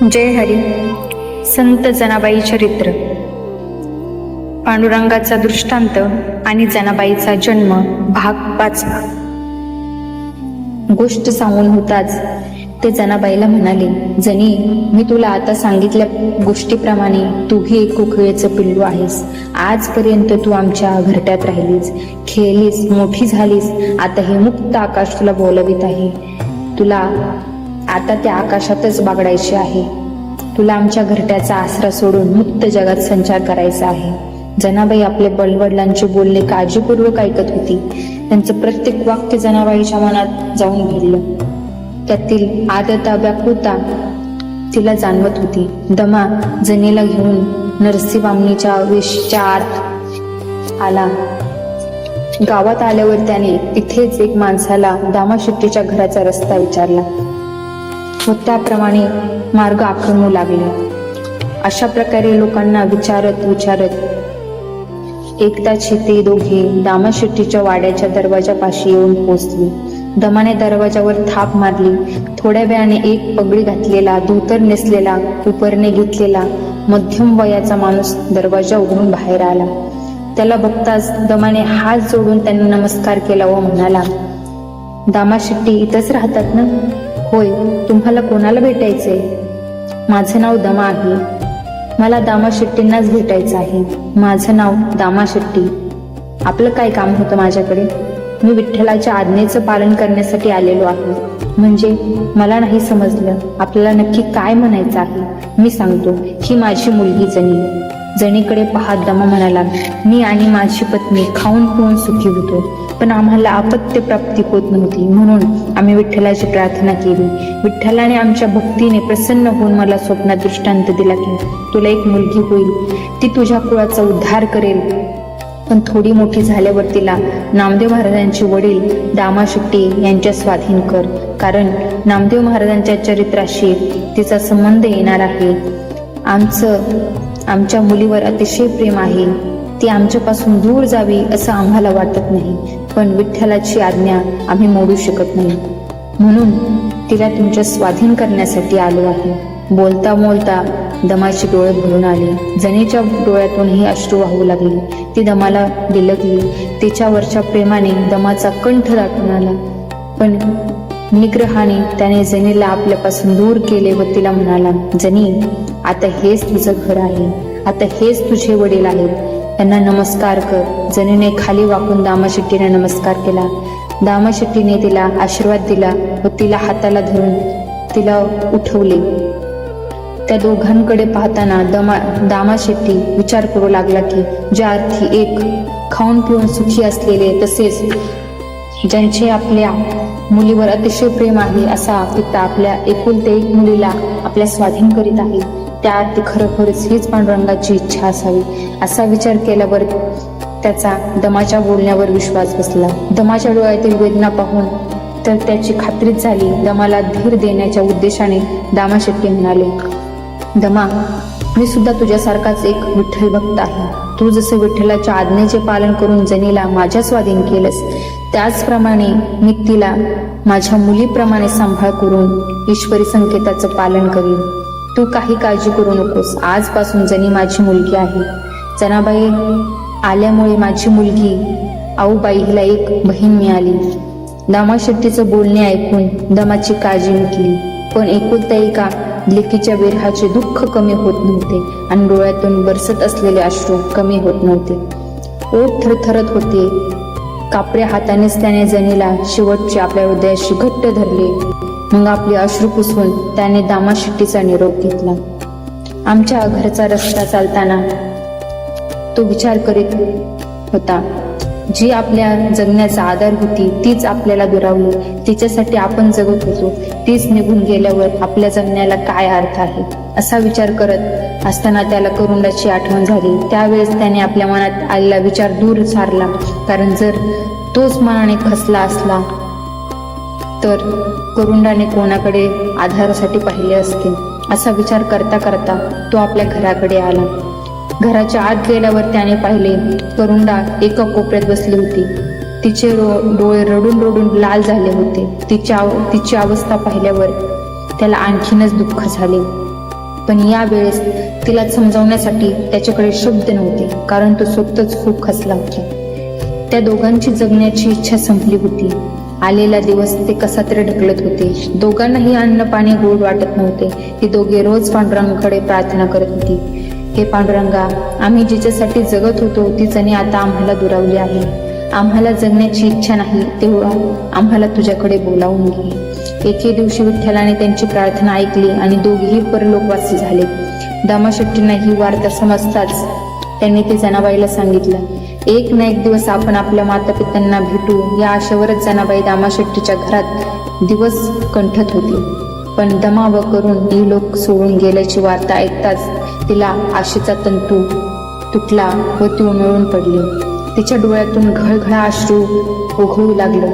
जय हरी. संत जनाबाई चरित्र. पांडुरंगाचा दृष्टांत आणि जनाबाईचा जन्म भाग 5. गोष्ट सांगून होताच ते जनाबाईला म्हणाले, जनी, मी तुला आता सांगितल्या गोष्टीप्रमाणे तूही एक कोकिळेचं पिल्लू आहेस. आजपर्यंत तू आमच्या घरट्यात राहिलीस, खेळलीस, मोठी झालीस. आता हे मुक्त आकाश तुला बोलवित आहे. तुला आता त्या आकाशातच बागडायचे आहे. तुला आमच्या घरट्याचा आसरा सोडून मुक्त जगात संचार करायचा आहे. जनाबाई आपले वडिलांचे बोलणे काळजीपूर्वक ऐकत होती. त्यांचं प्रत्येक वाक्य जनाबाईच्या मनात जाऊन भिडलं. त्यातील आदरता, व्याकुळता तिला जाणवत होती. दमा जनीला घेऊन नरसिंहवामनीच्या वेशीच्या आत आला. गावात आल्यावर त्याने तिथेच एक माणसाला दामाशेट्टीच्या घराचा रस्ता विचारला व त्याप्रमाणे मार्ग आखणू लागले. अशा प्रकारे लोकांना विचारत एकदाचे ते दोघे दामाशेट्टीच्या वाड्याच्या दरवाजापाशी येऊन पोहोचले. दमाने दरवाजावर थाप मारली. थोड्या वेळाने एक पगडी घातलेला, धोतर नेसलेला, उपरणे घेतलेला मध्यम वयाचा माणूस दरवाजा उघडून बाहेर आला. त्याला बघताच दमाने हात जोडून त्यांना नमस्कार केला व म्हणाला, दामाशेट्टी इथंच राहतात ना? होय. तुम्हाला कोणाला भेटायचंय? माझं नाव दमा आहे. मला दामाशेट्टींनाच भेटायचं आहे. माझं नाव दामाशेट्टी. आपलं काय काम होतं माझ्याकडे? मी विठ्ठलाच्या आज्ञेचं पालन करण्यासाठी आलेलो आहे. म्हणजे मला नाही समजलं, आपल्याला नक्की काय म्हणायचं आहे? मी सांगतो, ही माझी मुलगी जनी. जनीकडे पाहत दमा म्हणाला, मी आणि माझी पत्नी खाऊन पिऊन सुखी होतो, पण आम्हाला अपत्य प्राप्ती होत नव्हती. म्हणून आम्ही विठ्ठलाची प्रार्थना केली. विठ्ठलाने आमच्या भक्तीने प्रसन्न होऊन मला स्वप्नात दृष्टांत दिला की तुला एक मुलगी होईल, ती तुझ्या कुळाचा उद्धार करेल. पण थोडी मोठी झाल्यावर तिला नामदेव महाराजांचे वडील दामाशेट्टी यांच्या स्वाधीन कर, कारण नामदेव महाराजांच्या चरित्राशी तिचा संबंध येणार आहे. आमच्या मुलीवर अतिशय प्रेम आहे. ती आमच्यापासून दूर जावी असं आम्हाला वाटत नाही, पण विठ्ठलाची आज्ञा आम्ही मोडू शकत नाही. म्हणून तिला तुमच्या स्वाधीन करण्यासाठी आलो आहे. बोलता बोलता दमाची डोळे भरून आले. जनीच्या डोळ्यातूनही अश्रू वाहू लागले. ती दमाला बिलगली. तिच्यावरच्या प्रेमाने दमाचा कंठ दाटून आला. पण निग्रहाने त्याने जनीला आपल्यापासून दूर केले व तिला म्हणाला, जनी, आता हेच तुझं घर आहे. आता हेच तुझे वडील आहेत. त्यांना नमस्कार कर. जनीने खाली वाकून दामाशेट्टीने नमस्कार केला. दामाशेट्टीने तिला आशीर्वाद दिला व तिला हाताला धरून तिला उठवले. त्या दोघांकडे पाहताना दामाशेट्टी विचार करू लागला की ज्या अर्थी एक खाऊन पिऊन सुखी असलेले, तसेच ज्यांचे आपल्या मुलीवर अतिशय प्रेम आहे असा पिता आपल्या एकुलते एक मुलीला आपल्या स्वाधीन करीत आहे, त्या अर्थी खरोखरच हीच पांडुरंगाची इच्छा असावी असा विचार केल्यावर त्याचा दमाच्या बोलण्यावर विश्वास बसला. दमाच्या डोळ्यातील वेदना पाहून तर त्याची खात्रीच झाली. दमाला धीर देण्याच्या उद्देशाने दामाशेट्टी म्हणाले, दमा, मी सुद्धा तुझ्यासारखाच एक विठ्ठल भक्त आहे. तू जसे विठ्ठलाच्या आज्ञेचे पालन करून जनीला माझ्या स्वाधीन केलंस, त्याचप्रमाणे मी तिला माझ्या मुलीप्रमाणे सांभाळ करून ईश्वरी संकेताचं पालन करीन. तू काही काळजी करू नकोस. आजपासून जनी माझी मुलगी आहे. जनाबाई आल्यामुळे माझी मुलगी आऊबाई हिला एक बहीण मिळाली. दामाशेट्टीचं बोलणे ऐकून दमाची काळजी मिटली. पण एकुलता एका लेकीच्या विरहाचे दुःख कमी होत नव्हते आणि डोळ्यातून बरसत असलेले अश्रू कमी होत नव्हते. ओठ थरथरत होते. कापऱ्या हातानेच त्याने जनीला शेवटचे आपल्या हृदयाशी घट्ट धरले. मग आपले अश्रू पुसवून त्याने दामाशेट्टीचा निरोप घेतला. आमच्या घरचा रस्ता चालताना तो विचार करीत होता, जी आपल्या जगण्याचा आधार होती तीच आपल्याला दुरावली. तिच्यासाठी आपण जगत होतो, तीच निघून गेल्यावर आपल्या जगण्याला काय अर्थ आहे असा विचार करत असताना त्याला करुंडाची आठवण झाली. त्यावेळेस त्याने आपल्या मनात आलेला विचार दूर सारला, कारण जर तोच मनाने खचला असला तर करुंडाने कोणाकडे आधारासाठी पाहिले असते असा विचार करता करता तो आपल्या घराकडे आला. घराच्या आत गेल्यावर त्याने पाहिले, करुंडा एका कोपऱ्यात बसली होती. तिचे डोळे रडून रडून लाल झाले होते. तिची अवस्था पाहिल्यावर त्याला आणखीनच दुःख झाले. पण यावेळेस तिला समजावण्यासाठी त्याच्याकडे शब्द नव्हते, कारण तो स्वतःच खूप खचला होता. त्या दोघांची जगण्याची इच्छा संपली होती. आलेला दिवस ते कसा तरी ढकलत होते. दोघांनाही अन्न पाणी गोड वाटत नव्हते. ती दोघे रोज पांडुरंगाकडे प्रार्थना करत होती. हे पांडुरंगा, आम्ही जिच्यासाठी जगत होतो ती जणी आता आम्हाला दुरावली आहे. आम्हाला जगण्याची इच्छा नाही, तेव्हा आम्हाला तुझ्याकडे बोलावून घे. एके दिवशी विठ्ठलाने त्यांची प्रार्थना ऐकली आणि दोघेही परलोकवासी झाले. दामाशेट्टींना ही वार्ता समजताच त्यांनी ते जनाबाईला सांगितलं. एक ना एक दिवस आपण आपल्या मातापित्यांना भेटू या आशेवरच जनाबाई दामाशेट्टीच्या घरात दिवस कंठत होती. पण दमाव करून ही लोक सोडून गेल्याची वार्ता ऐकताच तिला आशेचा तंतू तुटला व ती उन्मळून पडली. तिच्या डोळ्यातून घळघळा अश्रू ओघळू लागलं.